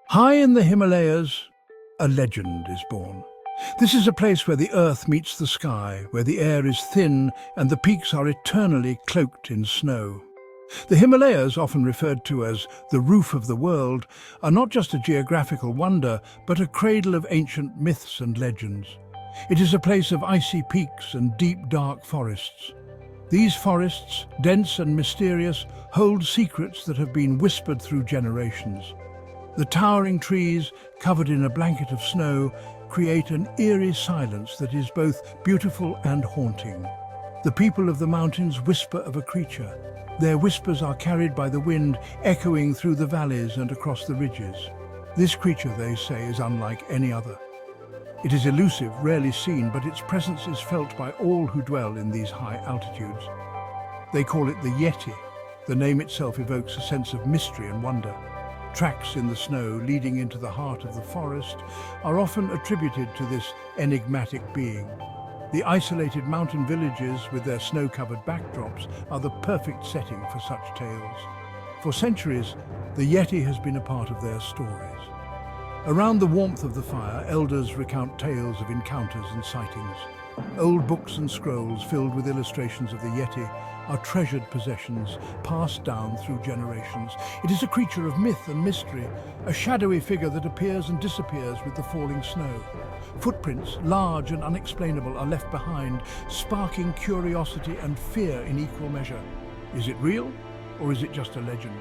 High in the Himalayas, a legend is born. This is a place where the earth meets the sky, where the air is thin and the peaks are eternally cloaked in snow. The Himalayas, often referred to as the roof of the world, are not just a geographical wonder, but a cradle of ancient myths and legends. It is a place of icy peaks and deep, dark forests. These forests, dense and mysterious, hold secrets that have been whispered through generations. The towering trees, covered in a blanket of snow, create an eerie silence that is both beautiful and haunting. The people of the mountains whisper of a creature. Their whispers are carried by the wind, echoing through the valleys and across the ridges. This creature, they say, is unlike any other. It is elusive, rarely seen, but its presence is felt by all who dwell in these high altitudes. They call it the Yeti. The name itself evokes a sense of mystery and wonder. Tracks in the snow leading into the heart of the forest are often attributed to this enigmatic being. The isolated mountain villages with their snow-covered backdrops are the perfect setting for such tales. For centuries, the Yeti has been a part of their stories. Around the warmth of the fire, elders recount tales of encounters and sightings. Old books and scrolls filled with illustrations of the Yeti are treasured possessions passed down through generations. It is a creature of myth and mystery, a shadowy figure that appears and disappears with the falling snow. Footprints, large and unexplainable, are left behind, sparking curiosity and fear in equal measure. Is it real, or is it just a legend?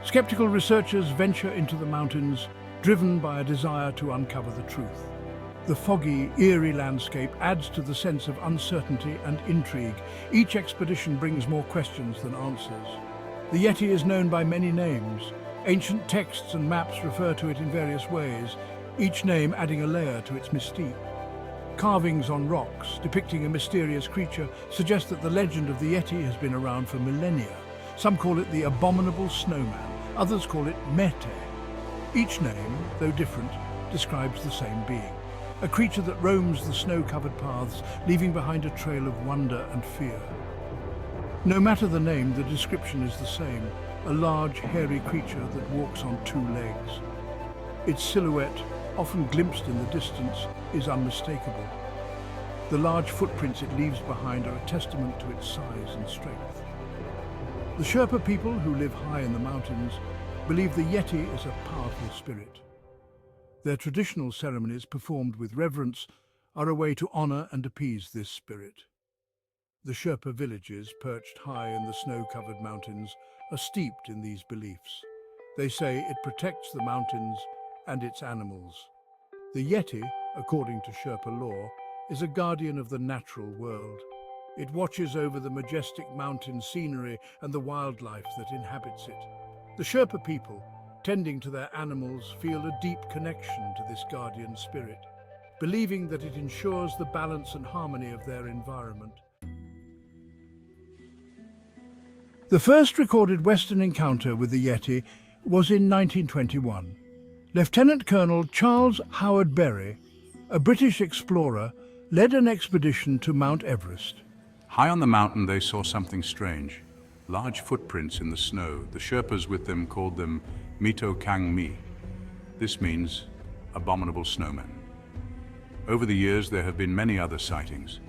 Skeptical researchers venture into the mountains, driven by a desire to uncover the truth. The foggy, eerie landscape adds to the sense of uncertainty and intrigue. Each expedition brings more questions than answers. The Yeti is known by many names. Ancient texts and maps refer to it in various ways, each name adding a layer to its mystique. Carvings on rocks depicting a mysterious creature suggest that the legend of the Yeti has been around for millennia. Some call it the Abominable Snowman, others call it Mete. Each name, though different, describes the same being. A creature that roams the snow-covered paths, leaving behind a trail of wonder and fear. No matter the name, the description is the same, a large, hairy creature that walks on two legs. Its silhouette, often glimpsed in the distance, is unmistakable. The large footprints it leaves behind are a testament to its size and strength. The Sherpa people, who live high in the mountains, believe the Yeti is a powerful spirit. Their traditional ceremonies, performed with reverence, are a way to honor and appease this spirit. The Sherpa villages, perched high in the snow-covered mountains, are steeped in these beliefs. They say it protects the mountains and its animals. The Yeti, according to Sherpa lore, is a guardian of the natural world. It watches over the majestic mountain scenery and the wildlife that inhabits it. The Sherpa people, tending to their animals, feel a deep connection to this guardian spirit, believing that it ensures the balance and harmony of their environment. The first recorded Western encounter with the Yeti was in 1921. Lieutenant Colonel Charles Howard Berry, a British explorer, led an expedition to Mount Everest. High on the mountain they saw something strange. Large footprints in the snow. The Sherpas with them called them Mito Kang Mi. This means abominable snowman. Over the years there have been many other sightings.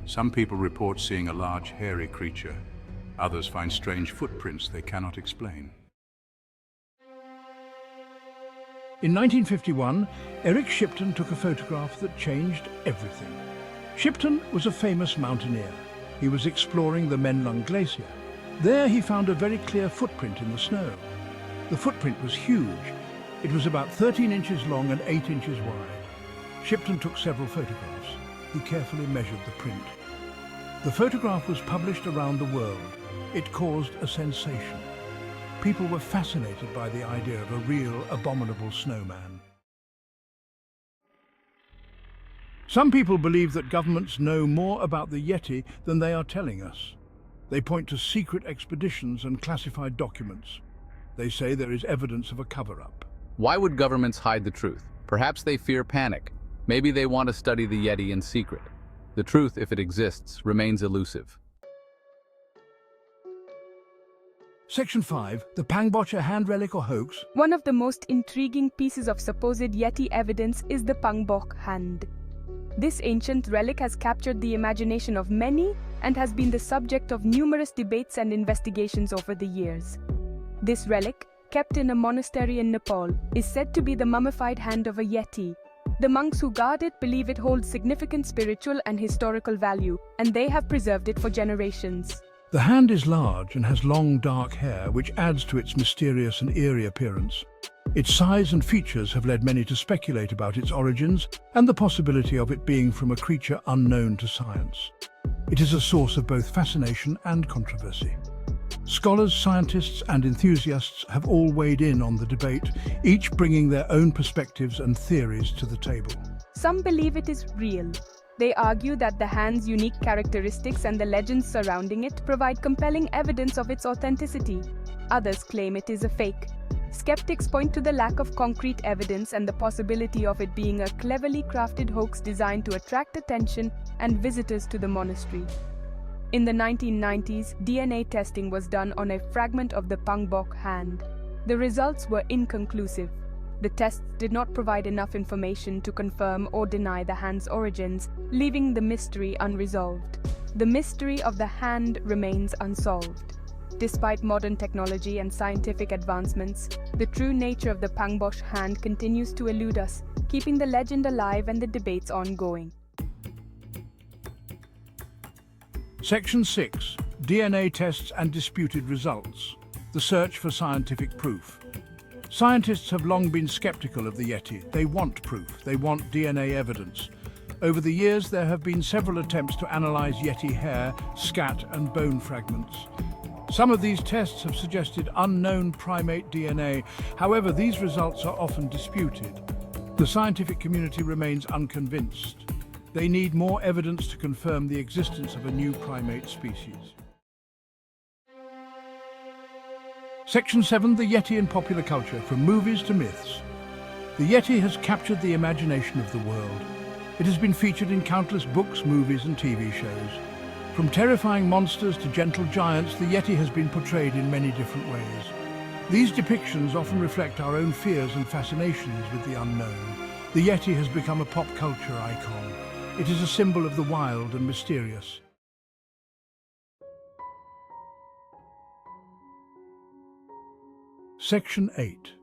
Some people report seeing a large hairy creature. Others find strange footprints they cannot explain. In 1951, Eric Shipton took a photograph that changed everything. Shipton was a famous mountaineer. He was exploring the Menlung Glacier. There he found a very clear footprint in the snow. The footprint was huge. It was about 13 inches long and 8 inches wide. Shipton took several photographs. He carefully measured the print. The photograph was published around the world. It caused a sensation. People were fascinated by the idea of a real abominable snowman. Some people believe that governments know more about the Yeti than they are telling us. They point to secret expeditions and classified documents. They say there is evidence of a cover-up. Why would governments hide the truth? Perhaps they fear panic. Maybe they want to study the Yeti in secret. The truth, if it exists, remains elusive. Section 5. The Pangboche hand relic or hoax. One of the most intriguing pieces of supposed Yeti evidence is the Pangbok hand. This ancient relic has captured the imagination of many and has been the subject of numerous debates and investigations over the years. This relic, kept in a monastery in Nepal, is said to be the mummified hand of a Yeti. The monks who guard it believe it holds significant spiritual and historical value, and they have preserved it for generations. The hand is large and has long dark hair, which adds to its mysterious and eerie appearance. Its size and features have led many to speculate about its origins and the possibility of it being from a creature unknown to science. It is a source of both fascination and controversy. Scholars, scientists, and enthusiasts have all weighed in on the debate, each bringing their own perspectives and theories to the table. Some believe it is real. They argue that the hand's unique characteristics and the legends surrounding it provide compelling evidence of its authenticity. Others claim it is a fake. Skeptics point to the lack of concrete evidence and the possibility of it being a cleverly crafted hoax designed to attract attention and visitors to the monastery. In the 1990s, DNA testing was done on a fragment of the Pangbok hand. The results were inconclusive. The tests did not provide enough information to confirm or deny the hand's origins, leaving the mystery unresolved. The mystery of the hand remains unsolved. Despite modern technology and scientific advancements, the true nature of the Pangboche hand continues to elude us, keeping the legend alive and the debates ongoing. Section 6. DNA tests and disputed results. The search for scientific proof. Scientists have long been skeptical of the Yeti. They want proof. They want DNA evidence. Over the years, there have been several attempts to analyze Yeti hair, scat, and bone fragments. Some of these tests have suggested unknown primate DNA. However, these results are often disputed. The scientific community remains unconvinced. They need more evidence to confirm the existence of a new primate species. Section 7. The Yeti in popular culture, from movies to myths. The Yeti has captured the imagination of the world. It has been featured in countless books, movies, and TV shows. From terrifying monsters to gentle giants, the Yeti has been portrayed in many different ways. These depictions often reflect our own fears and fascinations with the unknown. The Yeti has become a pop culture icon. It is a symbol of the wild and mysterious. Section 8.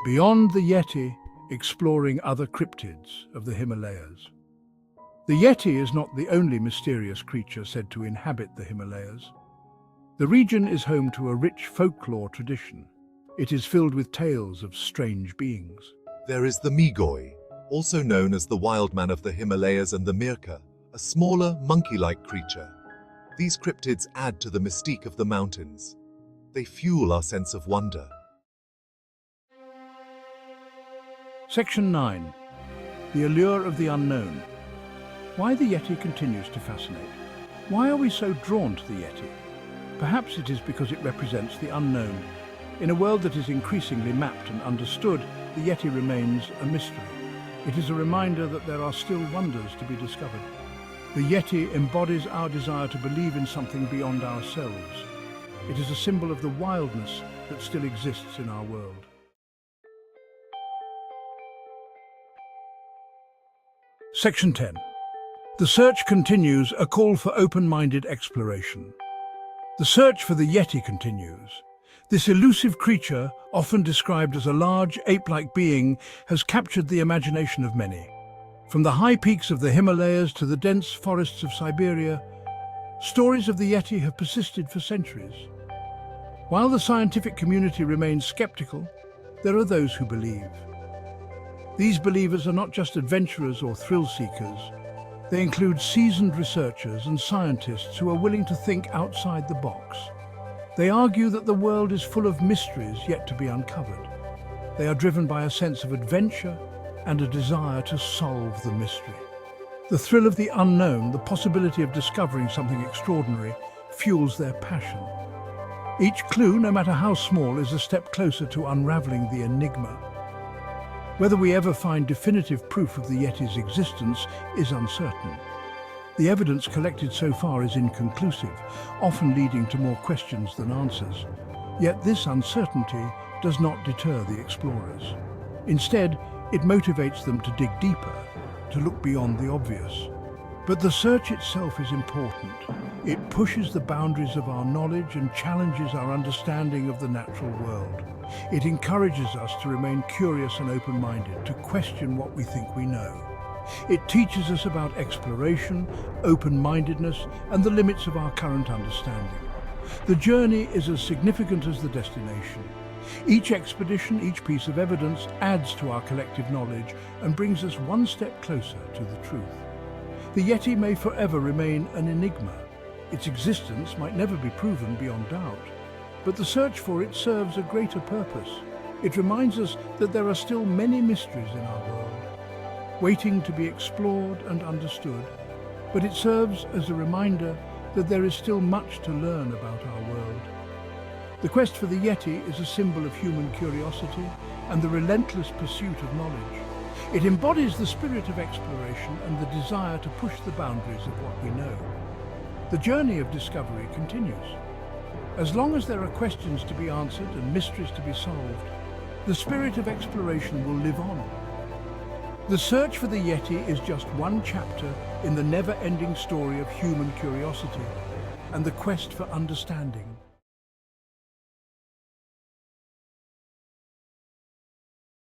Beyond the Yeti, exploring other cryptids of the Himalayas. The Yeti is not the only mysterious creature said to inhabit the Himalayas. The region is home to a rich folklore tradition. It is filled with tales of strange beings. There is the Migoi, also known as the wild man of the Himalayas, and the Mirka, a smaller, monkey-like creature. These cryptids add to the mystique of the mountains. They fuel our sense of wonder. Section 9. The allure of the unknown. Why the Yeti continues to fascinate. Why are we so drawn to the Yeti? Perhaps it is because it represents the unknown. In a world that is increasingly mapped and understood, the Yeti remains a mystery. It is a reminder that there are still wonders to be discovered. The Yeti embodies our desire to believe in something beyond ourselves. It is a symbol of the wildness that still exists in our world. Section 10. The search continues, a call for open-minded exploration. The search for the Yeti continues. This elusive creature, often described as a large, ape-like being, has captured the imagination of many. From the high peaks of the Himalayas to the dense forests of Siberia, stories of the Yeti have persisted for centuries. While the scientific community remains skeptical, there are those who believe. These believers are not just adventurers or thrill-seekers. They include seasoned researchers and scientists who are willing to think outside the box. They argue that the world is full of mysteries yet to be uncovered. They are driven by a sense of adventure and a desire to solve the mystery. The thrill of the unknown, the possibility of discovering something extraordinary, fuels their passion. Each clue, no matter how small, is a step closer to unraveling the enigma. Whether we ever find definitive proof of the Yeti's existence is uncertain. The evidence collected so far is inconclusive, often leading to more questions than answers. Yet this uncertainty does not deter the explorers. Instead, it motivates them to dig deeper, to look beyond the obvious. But the search itself is important. It pushes the boundaries of our knowledge and challenges our understanding of the natural world. It encourages us to remain curious and open-minded, to question what we think we know. It teaches us about exploration, open-mindedness, and the limits of our current understanding. The journey is as significant as the destination. Each expedition, each piece of evidence adds to our collective knowledge and brings us one step closer to the truth. The Yeti may forever remain an enigma. Its existence might never be proven beyond doubt. But the search for it serves a greater purpose. It reminds us that there are still many mysteries in our world, waiting to be explored and understood. But it serves as a reminder that there is still much to learn about our world. The quest for the Yeti is a symbol of human curiosity and the relentless pursuit of knowledge. It embodies the spirit of exploration and the desire to push the boundaries of what we know. The journey of discovery continues. As long as there are questions to be answered and mysteries to be solved, the spirit of exploration will live on. The search for the Yeti is just one chapter in the never-ending story of human curiosity and the quest for understanding.